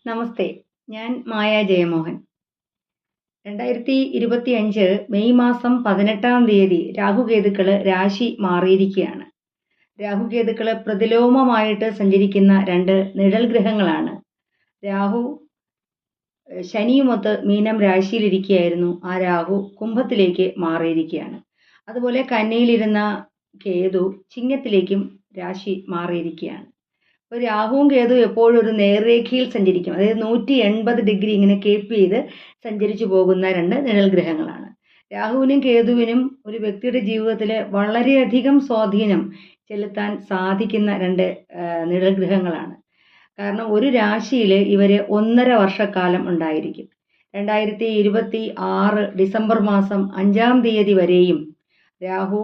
നമസ്തേ, ഞാൻ മായ ജയമോഹൻ. 2025 മെയ് മാസം 18-ാം തീയതി രാഹുകേതുക്കള് രാശി മാറിയിരിക്കുകയാണ്. രാഹുകേതുക്കള് പ്രതിലോമമായിട്ട് സഞ്ചരിക്കുന്ന രണ്ട് നിഴൽ ഗ്രഹങ്ങളാണ്. രാഹു ശനിയുമൊത്ത് മീനം രാശിയിലിരിക്കുകയായിരുന്നു. ആ രാഹു കുംഭത്തിലേക്ക് മാറിയിരിക്കുകയാണ്. അതുപോലെ കന്നിയിലിരുന്ന കേതു ചിങ്ങത്തിലേക്കും രാശി മാറിയിരിക്കുകയാണ്. അപ്പോൾ രാഹുവും കേതുവും എപ്പോഴും ഒരു നേർരേഖയിൽ സഞ്ചരിക്കും. അതായത് 180 ഡിഗ്രി ഇങ്ങനെ കേപ്പ് ചെയ്ത് സഞ്ചരിച്ചു പോകുന്ന രണ്ട് നിഴൽ ഗ്രഹങ്ങളാണ്. രാഹുവിനും കേതുവിനും ഒരു വ്യക്തിയുടെ ജീവിതത്തിൽ വളരെയധികം സ്വാധീനം ചെലുത്താൻ സാധിക്കുന്ന രണ്ട് നിഴൽ ഗ്രഹങ്ങളാണ്. കാരണം ഒരു രാശിയിൽ ഇവർ 1.5 വർഷക്കാലം ഉണ്ടായിരിക്കും. 2026 ഡിസംബർ മാസം 5-ാം തീയതി വരെയും രാഹു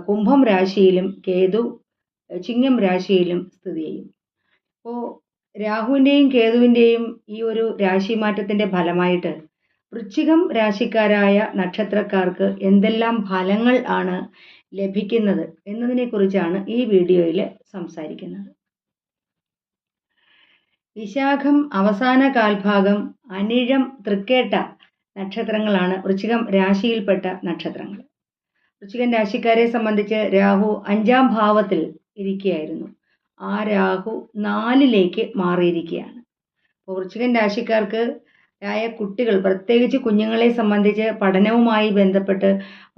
കുംഭം രാശിയിലും കേതു ചിങ്ങം രാശിയിലും സ്ഥിതി ചെയ്യും. അപ്പോൾ രാഹുവിൻ്റെയും കേതുവിൻ്റെയും ഈ ഒരു രാശിമാറ്റത്തിൻ്റെ ഫലമായിട്ട് വൃശ്ചികം രാശിക്കാരായ നക്ഷത്രക്കാർക്ക് എന്തെല്ലാം ഫലങ്ങൾ ആണ് ലഭിക്കുന്നത് എന്നതിനെക്കുറിച്ചാണ് ഈ വീഡിയോയിൽ സംസാരിക്കുന്നത്. വിശാഖം അവസാന കാൽഭാഗം, അനിഴം, തൃക്കേട്ട നക്ഷത്രങ്ങളാണ് വൃശ്ചികം രാശിയിൽപ്പെട്ട നക്ഷത്രങ്ങൾ. വൃശ്ചികൻ രാശിക്കാരെ സംബന്ധിച്ച് രാഹു 5-ാം ഭാവത്തിൽ ഇരിക്കുകയായിരുന്നു. ആ രാഹു 4-ലേക്ക് മാറിയിരിക്കുകയാണ്. അപ്പോൾ വൃശ്ചികൻ രാശിക്കാർക്ക് ആയ കുട്ടികൾ, പ്രത്യേകിച്ച് കുഞ്ഞുങ്ങളെ സംബന്ധിച്ച് പഠനവുമായി ബന്ധപ്പെട്ട്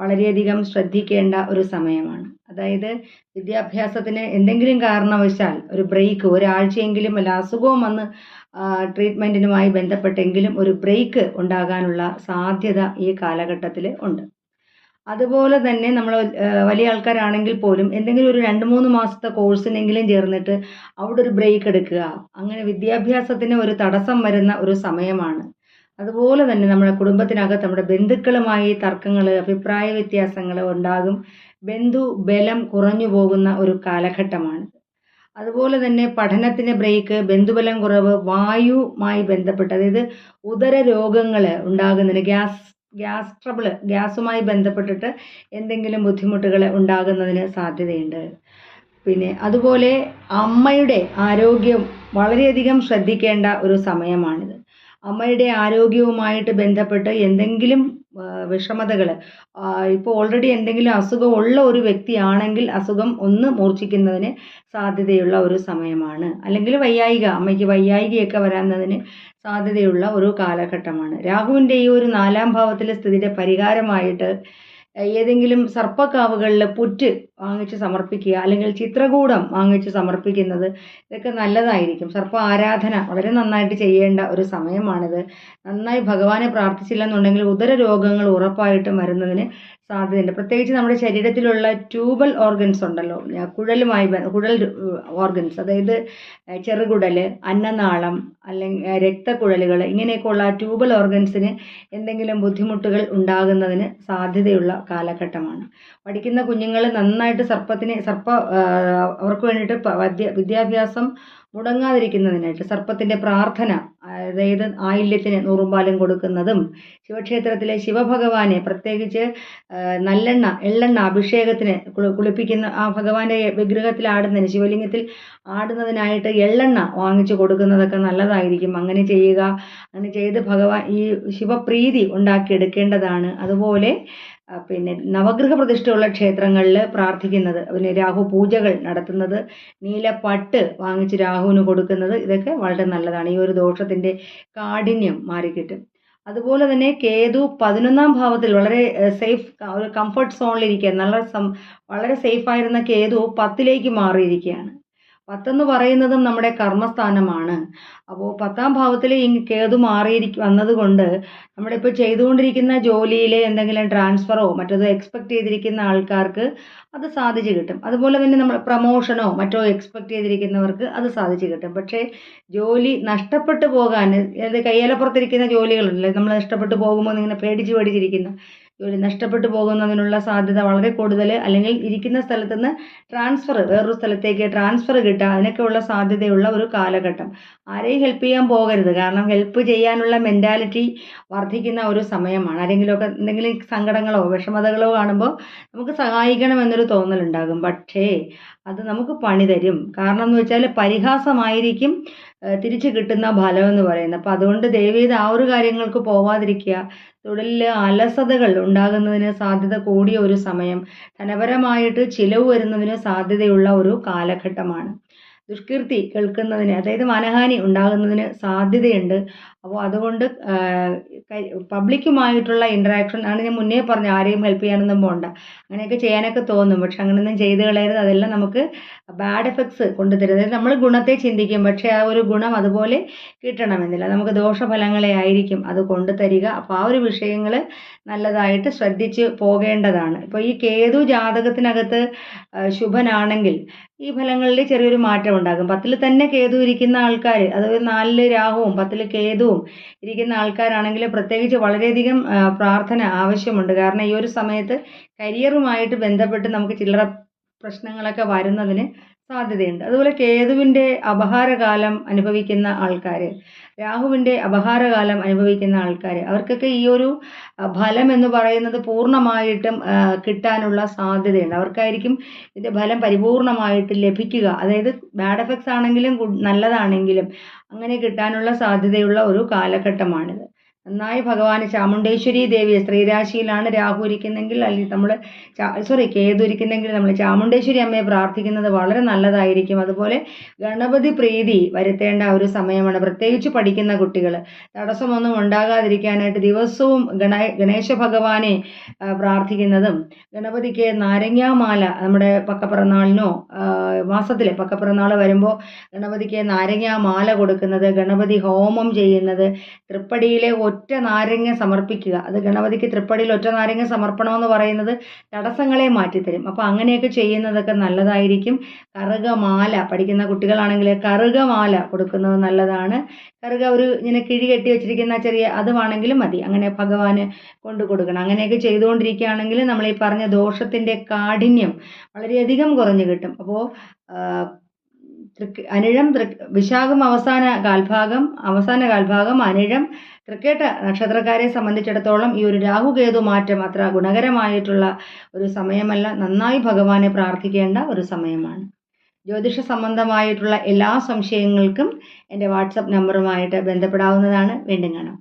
വളരെയധികം ശ്രദ്ധിക്കേണ്ട ഒരു സമയമാണ്. അതായത് വിദ്യാഭ്യാസത്തിന് എന്തെങ്കിലും കാരണവശാൽ ഒരു ബ്രേക്ക്, ഒരാഴ്ചയെങ്കിലും അല്ല അസുഖവും വന്ന് ട്രീറ്റ്മെൻറ്റിനുമായി ബന്ധപ്പെട്ടെങ്കിലും ഒരു ബ്രേക്ക് ഉണ്ടാകാനുള്ള സാധ്യത ഈ കാലഘട്ടത്തിൽ ഉണ്ട്. അതുപോലെ തന്നെ നമ്മൾ വലിയ ആൾക്കാരാണെങ്കിൽ പോലും എന്തെങ്കിലും ഒരു 2-3 മാസത്തെ കോഴ്സിനെങ്കിലും ചേർന്നിട്ട് അവിടെ ഒരു ബ്രേക്ക് എടുക്കുക, അങ്ങനെ വിദ്യാഭ്യാസത്തിന് ഒരു തടസ്സം വരുന്ന ഒരു സമയമാണ്. അതുപോലെ തന്നെ നമ്മുടെ കുടുംബത്തിനകത്ത് നമ്മുടെ ബന്ധുക്കളുമായി തർക്കങ്ങൾ, അഭിപ്രായ വ്യത്യാസങ്ങൾ ഉണ്ടാകും. ബന്ധു ബലം കുറഞ്ഞു പോകുന്ന ഒരു കാലഘട്ടമാണ്. അതുപോലെ തന്നെ പഠനത്തിന് ബ്രേക്ക്, ബന്ധുബലം കുറവ്, വായുമായി ബന്ധപ്പെട്ട് അതായത് ഉദര രോഗങ്ങൾ ഉണ്ടാകുന്നതിന്, ഗ്യാസ് ട്രബിൾ, ഗ്യാസുമായി ബന്ധപ്പെട്ടിട്ട് എന്തെങ്കിലും ബുദ്ധിമുട്ടുകൾ ഉണ്ടാകുന്നതിന് സാധ്യതയുണ്ട്. പിന്നെ അതുപോലെ അമ്മയുടെ ആരോഗ്യം വളരെയധികം ശ്രദ്ധിക്കേണ്ട ഒരു സമയമാണിത്. അമ്മയുടെ ആരോഗ്യവുമായിട്ട് ബന്ധപ്പെട്ട് എന്തെങ്കിലും വിഷമതകൾ, ഇപ്പോൾ ഓൾറെഡി എന്തെങ്കിലും അസുഖമുള്ള ഒരു വ്യക്തിയാണെങ്കിൽ അസുഖം ഒന്ന് മൂർച്ഛിക്കുന്നതിന് സാധ്യതയുള്ള ഒരു സമയമാണ്. അല്ലെങ്കിൽ അമ്മയ്ക്ക് വയ്യായികയൊക്കെ വരാവുന്നതിന് സാധ്യതയുള്ള ഒരു കാലഘട്ടമാണ്. രാഹുവിൻ്റെ ഈ ഒരു 4-ാം ഭാവത്തിലെ സ്ഥിതിയുടെ പരിഹാരമായിട്ട് ഏതെങ്കിലും സർപ്പക്കാവുകളിൽ പുറ്റ് വാങ്ങിച്ച് സമർപ്പിക്കുക, അല്ലെങ്കിൽ ചിത്രകൂടം വാങ്ങിച്ച് സമർപ്പിക്കുന്നത്, ഇതൊക്കെ നല്ലതായിരിക്കും. സർപ്പ ആരാധന വളരെ നന്നായിട്ട് ചെയ്യേണ്ട ഒരു സമയമാണിത്. നന്നായി ഭഗവാനെ പ്രാർത്ഥിച്ചില്ലെന്നുണ്ടെങ്കിൽ ഉദര രോഗങ്ങൾ ഉറപ്പായിട്ടും വരുന്നതിന് സാധ്യതയുണ്ട്. പ്രത്യേകിച്ച് നമ്മുടെ ശരീരത്തിലുള്ള ട്യൂബൽ ഓർഗൻസ് ഉണ്ടല്ലോ, കുഴൽ ഓർഗൻസ്, അതായത് ചെറുകുടൽ, അന്നനാളം, അല്ലെങ്കിൽ രക്തക്കുഴലുകൾ, ഇങ്ങനെയൊക്കെയുള്ള ട്യൂബൽ ഓർഗൻസിന് എന്തെങ്കിലും ബുദ്ധിമുട്ടുകൾ ഉണ്ടാകുന്നതിന് സാധ്യതയുള്ള കാലഘട്ടമാണ്. പഠിക്കുന്ന കുഞ്ഞുങ്ങൾ നന്നായിട്ട് അവർക്ക് വേണ്ടിയിട്ട് വിദ്യാഭ്യാസം മുടങ്ങാതിരിക്കുന്നതിനായിട്ട് സർപ്പത്തിൻ്റെ പ്രാർത്ഥന, അതായത് ആയില്യത്തിന് നൂറുമ്പാലും കൊടുക്കുന്നതും, ശിവക്ഷേത്രത്തിലെ ശിവഭഗവാനെ പ്രത്യേകിച്ച് എള്ളെണ്ണ അഭിഷേകത്തിന് കുളിപ്പിക്കുന്ന ആ ഭഗവാന്റെ വിഗ്രഹത്തിൽ ആടുന്നതിന്, ശിവലിംഗത്തിൽ ആടുന്നതിനായിട്ട് എള്ളെണ്ണ വാങ്ങിച്ചു കൊടുക്കുന്നതൊക്കെ നല്ലതായിരിക്കും. അങ്ങനെ ചെയ്യുക. അങ്ങനെ ചെയ്ത് ഈ ശിവപ്രീതി ഉണ്ടാക്കിയെടുക്കേണ്ടതാണ്. അതുപോലെ പിന്നെ നവഗ്രഹ പ്രതിഷ്ഠയുള്ള ക്ഷേത്രങ്ങളിൽ പ്രാർത്ഥിക്കുന്നത്, പിന്നെ രാഹു പൂജകൾ നടത്തുന്നത്, നീലപ്പട്ട് വാങ്ങിച്ച് രാഹുവിന് കൊടുക്കുന്നത്, ഇതൊക്കെ വളരെ നല്ലതാണ്. ഈ ഒരു ദോഷത്തിൻ്റെ കാഠിന്യം മാറിക്കിട്ടും. അതുപോലെ തന്നെ കേതു 11-ാം ഭാവത്തിൽ വളരെ സേഫ്, ഒരു കംഫർട്ട് സോണിലിരിക്കുക, വളരെ സേഫായിരുന്ന കേതു 10-ലേക്ക് മാറിയിരിക്കുകയാണ്. 10 എന്ന് പറയുന്നതും നമ്മുടെ കർമ്മസ്ഥാനമാണ്. അപ്പോൾ 10-ാം ഭാവത്തിൽ ഈ കേതു വന്നത് കൊണ്ട് നമ്മുടെ ഇപ്പോൾ ചെയ്തുകൊണ്ടിരിക്കുന്ന ജോലിയിലെ എന്തെങ്കിലും ട്രാൻസ്ഫറോ മറ്റോ എക്സ്പെക്റ്റ് ചെയ്തിരിക്കുന്ന ആൾക്കാർക്ക് അത് സാധിച്ചു കിട്ടും. അതുപോലെ തന്നെ നമ്മൾ പ്രമോഷനോ മറ്റോ എക്സ്പെക്റ്റ് ചെയ്തിരിക്കുന്നവർക്ക് അത് സാധിച്ചു കിട്ടും. പക്ഷേ ജോലി നഷ്ടപ്പെട്ടു പോകാൻ, അത് കയ്യേലപ്പുറത്തിരിക്കുന്ന ജോലികളുണ്ടല്ലോ, നമ്മൾ നഷ്ടപ്പെട്ടു പോകുമ്പോൾ ഇങ്ങനെ പേടിച്ചിരിക്കുന്ന ജോലി നഷ്ടപ്പെട്ടു പോകുന്നതിനുള്ള സാധ്യത വളരെ കൂടുതൽ, അല്ലെങ്കിൽ ഇരിക്കുന്ന സ്ഥലത്ത് നിന്ന് വേറൊരു സ്ഥലത്തേക്ക് ട്രാൻസ്ഫർ കിട്ടുക, അതിനൊക്കെയുള്ള സാധ്യതയുള്ള ഒരു കാലഘട്ടം. ആരെയും ഹെൽപ്പ് ചെയ്യാൻ പോകരുത്. കാരണം ഹെൽപ്പ് ചെയ്യാനുള്ള മെൻറ്റാലിറ്റി വർദ്ധിക്കുന്ന ഒരു സമയമാണ്. ആരെങ്കിലുമൊക്കെ എന്തെങ്കിലും സങ്കടങ്ങളോ വിഷമതകളോ കാണുമ്പോൾ നമുക്ക് സഹായിക്കണമെന്നൊരു തോന്നലുണ്ടാകും. പക്ഷേ അത് നമുക്ക് പണി തരും. കാരണം എന്ന് വെച്ചാൽ പരിഹാസമായിരിക്കും തിരിച്ചു കിട്ടുന്ന ഫലം എന്ന് പറയുന്നത്. അപ്പം അതുകൊണ്ട് ദയവേത് ആ ഒരു കാര്യങ്ങൾക്ക് പോവാതിരിക്കുക. തൊഴിലിൽ അലസതകൾ ഉണ്ടാകുന്നതിന് സാധ്യത കൂടിയ ഒരു സമയം, ധനപരമായിട്ട് ചിലവ് വരുന്നതിന് സാധ്യതയുള്ള ഒരു കാലഘട്ടമാണ്. ദുഷ്കീർത്തി കേൾക്കുന്നതിന്, അതായത് മാനഹാനി ഉണ്ടാകുന്നതിന് സാധ്യതയുണ്ട്. അപ്പോൾ അതുകൊണ്ട് പബ്ലിക്കുമായിട്ടുള്ള ഇൻട്രാക്ഷൻ ആണ് ഞാൻ മുന്നേ പറഞ്ഞു, ആരെയും ഹെൽപ്പ് ചെയ്യാനൊന്നും പോകണ്ട. അങ്ങനെയൊക്കെ ചെയ്യാനൊക്കെ തോന്നും, പക്ഷെ അങ്ങനെയൊന്നും ചെയ്ത് കളയരുത്. അതെല്ലാം നമുക്ക് ബാഡ് എഫക്ട്സ് കൊണ്ടുതരും. അതായത് നമ്മൾ ഗുണത്തെ ചിന്തിക്കും, പക്ഷേ ആ ഒരു ഗുണം അതുപോലെ കിട്ടണമെന്നില്ല. നമുക്ക് ദോഷഫലങ്ങളെ ആയിരിക്കും അത് കൊണ്ടുതരിക. അപ്പോൾ ആ ഒരു വിഷയങ്ങൾ നല്ലതായിട്ട് ശ്രദ്ധിച്ച് പോകേണ്ടതാണ്. ഇപ്പോൾ ഈ കേതു ജാതകത്തിനകത്ത് ശുഭനാണെങ്കിൽ ഈ ഫലങ്ങളിൽ ചെറിയൊരു മാറ്റം ഉണ്ടാകും. 10ൽ തന്നെ കേതു ഇരിക്കുന്ന ആൾക്കാർ, അതായത് 4ൽ രാഹുവും 10ൽ കേതുവും ഇരിക്കുന്ന ആൾക്കാരാണെങ്കിൽ പ്രത്യേകിച്ച് വളരെയധികം പ്രാർത്ഥന ആവശ്യമുണ്ട്. കാരണം ഈ ഒരു സമയത്ത് കരിയറുമായിട്ട് ബന്ധപ്പെട്ട് നമുക്ക് ചില്ലറ പ്രശ്നങ്ങളൊക്കെ വരുന്നതിന് സാധ്യതയുണ്ട്. അതുപോലെ കേതുവിൻ്റെ അപഹാരകാലം അനുഭവിക്കുന്ന ആൾക്കാർ, രാഹുവിൻ്റെ അപഹാരകാലം അനുഭവിക്കുന്ന ആൾക്കാർ, അവർക്കൊക്കെ ഈ ഒരു ഫലം എന്ന് പറയുന്നത് പൂർണ്ണമായിട്ടും കിട്ടാനുള്ള സാധ്യതയുണ്ട്. അവർക്കായിരിക്കും ഇതിൻ്റെ ഫലം പരിപൂർണമായിട്ട് ലഭിക്കുക. അതായത് ബാഡ് എഫക്ട്സ് ആണെങ്കിലും നല്ലതാണെങ്കിലും അങ്ങനെ കിട്ടാനുള്ള സാധ്യതയുള്ള ഒരു കാലഘട്ടമാണിത്. നന്നായി ഭഗവാന് ചാമുണ്ടേശ്വരി ദേവിയെ, സ്ത്രീരാശിയിലാണ് രാഹു ഇരിക്കുന്നെങ്കിൽ, അല്ലെങ്കിൽ നമ്മൾ കേതു ഇരിക്കുന്നെങ്കിൽ നമ്മൾ ചാമുണ്ടേശ്വരി അമ്മയെ പ്രാർത്ഥിക്കുന്നത് വളരെ നല്ലതായിരിക്കും. അതുപോലെ ഗണപതി പ്രീതി വരുത്തേണ്ട ഒരു സമയമാണ്. പ്രത്യേകിച്ച് പഠിക്കുന്ന കുട്ടികൾ തടസ്സമൊന്നും ഉണ്ടാകാതിരിക്കാനായിട്ട് ദിവസവും ഗണേശ ഭഗവാനെ പ്രാർത്ഥിക്കുന്നതും, ഗണപതിക്ക് നാരങ്ങാമാല, നമ്മുടെ പക്കപ്പിറന്നാളിനോ മാസത്തിലെ പക്കപ്പിറന്നാൾ വരുമ്പോൾ ഗണപതിക്ക് നാരങ്ങാമാല കൊടുക്കുന്നത്, ഗണപതി ഹോമം ചെയ്യുന്നത്, തൃപ്പടിയിലെ ഒറ്റ നാരങ്ങ സമർപ്പിക്കുക. അത് ഗണപതിക്ക് തൃപ്പടിയിൽ ഒറ്റ നാരങ്ങ സമർപ്പണം എന്ന് പറയുന്നത് തടസ്സങ്ങളെ മാറ്റിത്തരും. അപ്പോൾ അങ്ങനെയൊക്കെ ചെയ്യുന്നതൊക്കെ നല്ലതായിരിക്കും. കറുകമാല പഠിക്കുന്ന കുട്ടികളാണെങ്കിൽ കറുകമാല കൊടുക്കുന്നത് നല്ലതാണ്. കറുക ഒരു ഇങ്ങനെ കിഴി കെട്ടി വെച്ചിരിക്കുന്ന ചെറിയ അതുവാണെങ്കിലും മതി, അങ്ങനെ ഭഗവാന് കൊണ്ടു കൊടുക്കണം. അങ്ങനെയൊക്കെ ചെയ്തുകൊണ്ടിരിക്കുകയാണെങ്കിൽ നമ്മൾ ഈ പറഞ്ഞ ദോഷത്തിൻ്റെ കാഠിന്യം വളരെയധികം കുറഞ്ഞു കിട്ടും. അപ്പോൾ അനിഴം വിശാഖം അവസാന കാൽഭാഗം അനിഴം തൃക്കേട്ട നക്ഷത്രക്കാരെ സംബന്ധിച്ചിടത്തോളം ഈ ഒരു രാഹുകേതു മാറ്റം അത്ര ഗുണകരമായിട്ടുള്ള ഒരു സമയമല്ല. നന്നായി ഭഗവാനെ പ്രാർത്ഥിക്കേണ്ട ഒരു സമയമാണ്. ജ്യോതിഷ സംബന്ധമായിട്ടുള്ള എല്ലാ സംശയങ്ങൾക്കും എൻ്റെ വാട്സപ്പ് നമ്പറുമായിട്ട് ബന്ധപ്പെടാവുന്നതാണ്. വീണ്ടും കാണാം.